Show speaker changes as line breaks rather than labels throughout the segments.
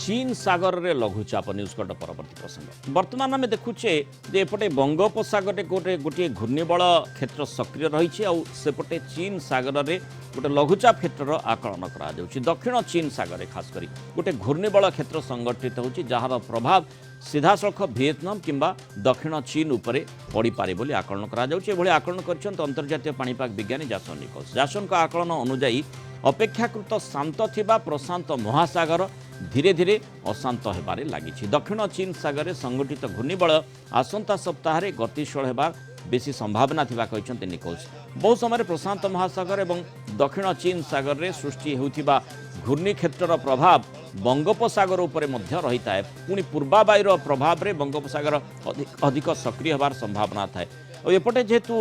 चीन सागर रे लघुचाप news cut परवर्ती प्रसंग वर्तमान आम देखुचे जे एपटे बंगोपसागर गोटे गोटे घूर्णिबल क्षेत्र सक्रिय रही सेपटे चीन सागर में गोटे लघुचाप क्षेत्र आकलन करा दक्षिण चीन सागर खास करी गोटे घूर्णिबल क्षेत्र संगठित होची जार प्रभाव सीधासख भिएतनाम किंबा दक्षिण चीन उपरे पड़ी पारे बोली आकलन करा जाउछि। आकलन कर अंतर्जातीय पाणीपाग विज्ञानी जासन निकोल्स। जासन का आकलन अनुजाई अपेक्षाकृत शांत थिबा प्रशांत महासागर धीरे धीरे अशांत होबारे लागिछि। दक्षिण चीन सागर में संगठित घूर्णिबल आसंता सप्ताह गतिशील होबार बेसी संभावना थिबा कहिसंते निकोल्स। बहु समय प्रशांत महासागर एवं दक्षिण चीन सागर में सृष्टि होउथिबा घूर्णी क्षेत्र प्रभाव बंगोपसागर उपरे मध्य रही थाए। पुणी पूर्वावायुर प्रभाव में बंगोपसागर अधिक सक्रिय होबार संभावना थाए। एपटे जेहेतु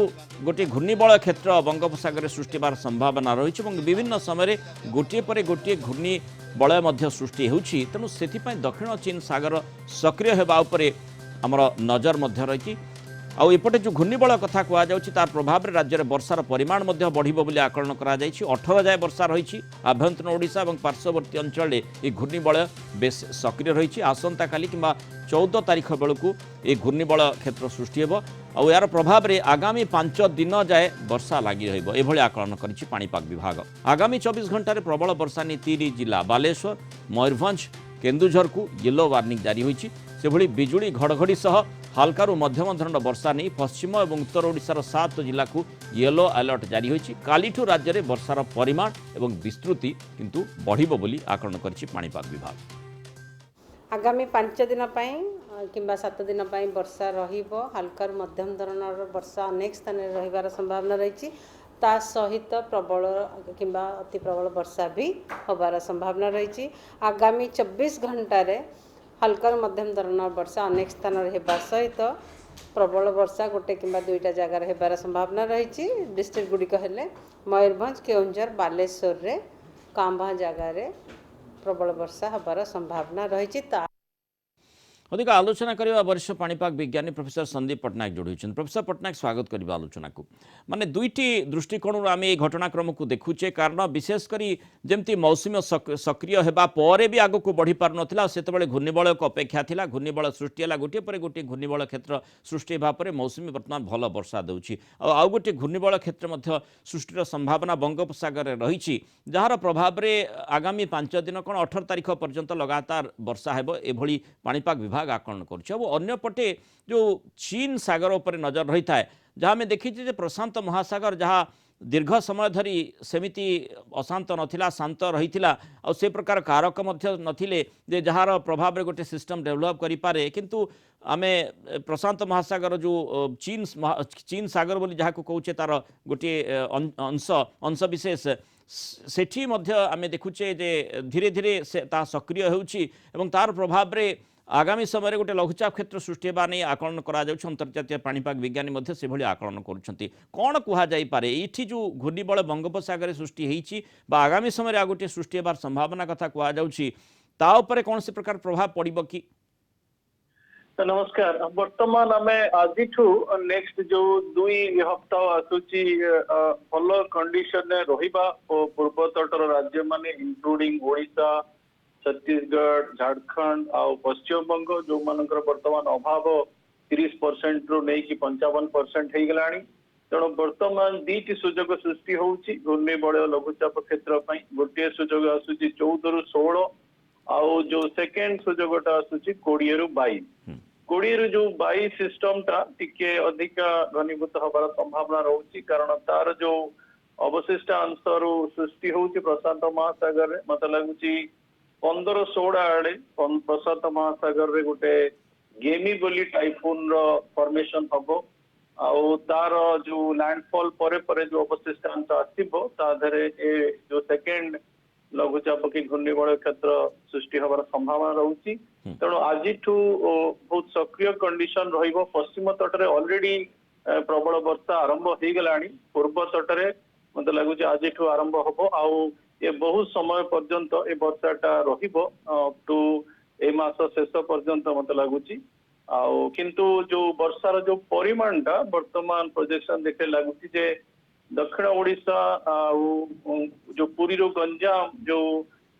गोटे घूर्णिबल क्षेत्र बंगोपसागर सृष्टि होबार संभावना रही विभिन्न समय गोटे पर गोटे घूर्णिबलय मध्य सृष्टि होउछि। तेणु सेथिपाई दक्षिण चीन सागर सक्रिय होबा उपरे आमर नजर मध्य रही। आउपटे जो घूर्णिबल कथा कहुच्छी तार प्रभाव में राज्य में वर्षार परिमाण बढ़िबो बोली आकलन करा 18 जाए वर्षा रही। आभ्यंतरण ओडिशा और पार्श्ववर्ती अंचल ये घूर्णिबल बेस सक्रिय रही। आसंता काली किंबा 14 तारीख बेलू ये घूर्णिबल क्षेत्र सृष्टि हो और यार प्रभाव में आगामी 5 दिन जाए वर्षा लगी रही आकलन करिछि पाणीपाग विभाग। आगामी 24 घंटे प्रबल वर्षा नहीं 3 जिला बालेश्वर मयूरभंज केन्दुझर को येलो वार्निंग जारी होइछि। सेभଳି बिजुली घड़घड़ी सह हल्कारु मध्यम धरण वर्षा नहीं पश्चिम और उत्तर ओडिशार 7 जिला को येलो अलर्ट जारी होइछि। कालीठू राज्य में वर्षार परिमाण और विस्तृति किंतु बढ़िबो बोली आकलन करिछि पाणीपाग विभाग।
आगामी 5 दिन किंबा 7 दिन वर्षा रहिबो। हल्कार मध्यम धरणर वर्षा अनेक स्थान में रहिबार संभावना रही। ता सहित प्रबल किंबा अति प्रबल वर्षा भी होबार संभावना रही। आगामी 24 घंटे हल्कार मध्यम धरणर वर्षा अनेक स्थान होगा सहित प्रबल वर्षा गोटे किंबा 2टा जगार होबार संभावना रही। डिस्ट्रिक्ट गुड़िक हेले मयूरभंज केउंझर बालेश्वर रे कांभा जगार प्रबल वर्षा होबार संभावना रही।
अधिक आलोचना करने वरिष्ठ पाणीपाग विज्ञानी प्रोफेसर संदीप पट्टनायक जोड़ी। प्रोफेसर पट्टनायक स्वागत करवा आलोचना को माने दुईटी दृष्टिकोण आम ये घटनाक्रम को देखुचे कारण विशेषकर जमती मौसुमी सक्रिय होगा पर भी आग को बढ़ी पार ना से घूर्णिबल को अपेक्षा था। घूर्णिबल सृष्टि है गोटे पर गोटे घूर्णिबल क्षेत्र सृष्टि होगापर मौसुमी बर्तमान भल वर्षा देउछि। आउ गोटे घूर्णिबल क्षेत्र सृष्टिर संभावना बंगोपसागर रही जार प्रभाव में आगामी 5 दिन कौन 18 तारीख पर्यंत लगातार वर्षा हेबो एभली पाणीपाग विभाग आकलन करपटे जो चीन सागर उपर नजर रही था जहाँ आम देखी प्रशांत महासागर जहाँ दीर्घ समय धरी सेमिति अशांत नथिला शांत रही और से प्रकार कारक नथिले जे जहार प्रभाव में गोटे सिस्टम डेभलप करें किंतु आमे प्रशांत महासागर जो चीन सागर बोली जहाँ को कहूचे तार गोटे अंश विशेष सेठी मध्य आमे देखुचे जे धीरे धीरे से ता सक्रिय होउछि एवं तार प्रभाव में आगामी समय गोटे लघुचाप क्षेत्र सृष्टि होगा नहीं आकलन करा अंतर्जातीय पाणीपाग विज्ञानी आकलन करुँच। कौन कहुपर ये जो घूर्णिबल बंगोपसागर सृष्टि होती आगामी समय आ गोटे सृष्टि होबार संभावना कथा कहुपर कौन से प्रकार प्रभाव पड़ो कि?
नमस्कार। वर्तमान आम आज नेक्स्ट जो 2 हप्ताह आसूची भल कंडीशन रहिबा पूर्व तटर राज्य माने इंक्लूडिंग ओडिशा छत्तीसगढ़ झारखंड आउ पश्चिम बंग जो मानकर वर्तमान अभाव 30% रु नहीं कि 55% हो गलानी। तेणु वर्तमान 2टी सुजोग सृष्टि होउची घूर्णिबल लघुचाप क्षेत्र पई। गोटे सुजोग आसूची 14 रु 16 आउ जो सेकेंड सुजोगटा आसूची 20 रु 22। 20 रु जो 22 सिस्टम टा टिके अधिक घनीभूत होबार संभावना रहउची कारण तार जो अवशिष्ट अंश रु सृष्टि होउची प्रशांत महासागर रे मत लागुची 15-16 आड़े प्रशांत महासागर रे गोटे गेमी बोली टाइफून रो फॉर्मेशन हबो आउ तार जो लैंडफॉल परे परे जो अवशिष्ट अंश आसीबो ता धरे ए जो सेकेंड लघुचाप की घूर्णिबल क्षेत्र सृष्टि होबार संभावना रहउची। तेणु आज बहुत सक्रिय कंडीशन रहिबो। पश्चिम तटरे ऑलरेडी प्रबल वर्षा आरंभ हो गलानी। पूर्व तटरे मते लागुची आज आरंभ हबो आउ ये बहुत समय पर्यंत ए वर्षाटा रहिबो अप टू ए मास शेष पर्यंत मते लागुची। आउ किंतु जो वर्षार जो परिमाणटा वर्तमान प्रोजेक्शन देखे लागुची जे दक्षिण ओडिशा जो पुरी रो गंजाम जो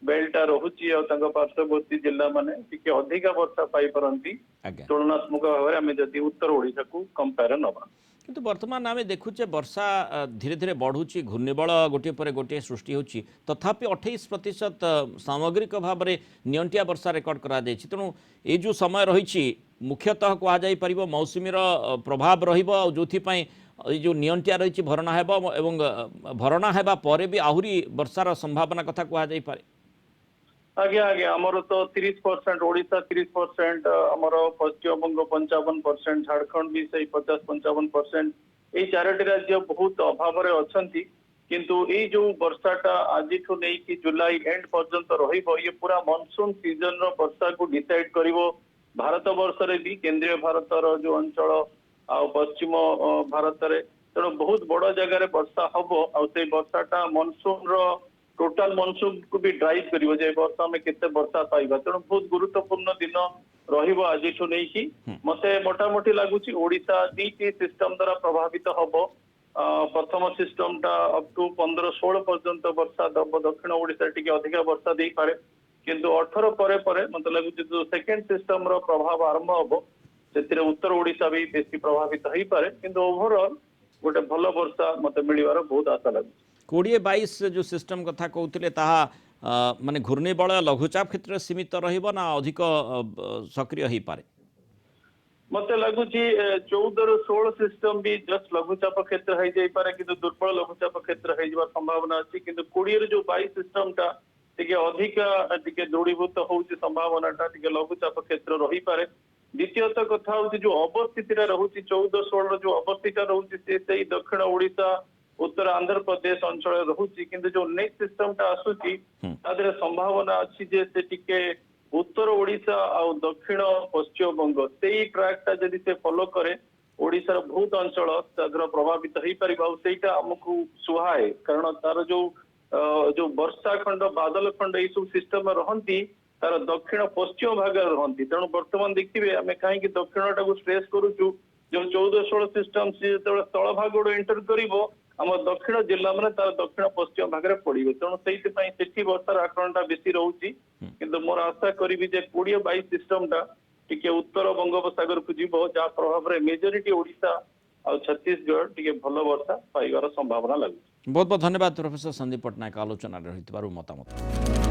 बेल्टा रहुची और तांको पार्श्ववर्ती जिला माने टिके अधिका वर्षा पाई परंती
आज्ञा
तुलनात्मक भाव में आम जदि उत्तर ओडिशा को कंपेयर नबा
किंतु वर्तमान आम देखुचे वर्षा धीरे धीरे बढ़ुची घूर्णिबल गोटे पर गोटे सृष्टि होची तथापि 28% सामग्रिक भाव में नियंटिया वर्षा रेकर्ड करा जायछि तेणु ये जो समय रही मुख्यतः कह जाई परिबो मौसुमीर प्रभाव रहिबो आ जोथि पई ये जो नियंटिया रही भरणा हेबो एवं भरणा हेबा परे भी आहुरी वर्षार संभावना कथा कह जाई पारे
आज्ञा आज्ञा आमर तो 30% ओडिशा 30% आमर पश्चिम बंग 55% झारखंड भी से 50-55% ये चारोटी राज्य बहुत अभाव अछंती किंतु ये जो वर्षाटा आज नहीं कि जुलाई एंड पर्यंत रहिबो ये पूरा मानसून सीजन रो वर्षा को डिसाइड करिवो भारत वर्ष रे भी केंद्रीय भारतर जो अंचल आ पश्चिम भारत रे तेणु बहुत बड़ जगह वर्षा हबो आ से वर्षाटा मानसून रो टोटाल मानसून को भी ड्राइव करिवो जे वर्षा में केते वर्षा पाइबा तेणु बहुत गुरुत्वपूर्ण दिन रहिबो आज नहीं कि मते मोटामोटी लागुची ओडिशा दीटी सिस्टम द्वारा प्रभावित हबो प्रथम सिस्टम टा अप टू 15-16 पर्यंत वर्षा दब दक्षिण ओडिशा टिके अधिका वर्षा दे पारे किंतु 18 परे परे मते लागुची जो सेकंड सिस्टम रो प्रभाव आरंभ हबो सेतिरे उत्तर ओडिशा भी बेसी प्रभावित होई पारे किंतु ओवरऑल गोटे भल वर्षा मते मिलिवार बहुत आशा लागुची
20-22 जो सिस्टम कथा कहते माने घूर्णिबल लघुचाप क्षेत्र सीमित रहिबो ना अधिक सक्रिय हो पारे
मते लगुची 14-16 सिस्टम भी जस्ट लघुचाप क्षेत्र हो जाई पारे किंतु दुर्बल लघुचाप क्षेत्र हो जावा संभावना अछि किंतु 20 जो 22 सिस्टम टा टिके अधिका टिके दूरीभूत होउची संभावना टा टिके लघुचाप क्षेत्र रही पारे द्वितीयतः कथा होउची जो अवस्थितिरा रहुची 14-16 जो अवस्थिता रहुची से दक्षिण ओडिशा उत्तर आंध्र प्रदेश अंचल रहुची किंतु जो नेक्स्ट सिस्टम टा आसुची तादरे संभावना अछि जे से टिके उत्तर ओडिशा आ दक्षिण पश्चिम बंग सेई ट्रैक टा जदि से फॉलो करे ओडिशार बहुत अंचल तादर प्रभावित होई परिबा सेटा हमकु सुहाए कारण तार जो वर्षा खंड बादल खंड ये सब सिस्टम रहंती तार दक्षिण पश्चिम भाग रहंती तेणु वर्तमान देखिबे आमे काहे कि दक्षिण टा को स्ट्रेस करूचु जो 14-16 सिस्टम से तळ भाग गोड़ एंटर करिवो आम दक्षिण जिला माने तार दक्षिण पश्चिम भाग रे पड़िबो तेणु सेइति सेठी वर्षार आकरणटा बेसी रहउची किंतु मोर आशा करिबी जे 20-22 सिस्टम टा टिके उत्तर बंगोपसागर को जीवो जा प्रभाव रे मेजॉरिटी ओडिशा आ छत्तीसगढ़ टिके भल वर्षा पाइबार संभावना लागुची
बहुत बहुत धन्यवाद प्रोफेसर संदीप पटनायक आलोचना रही मतामत।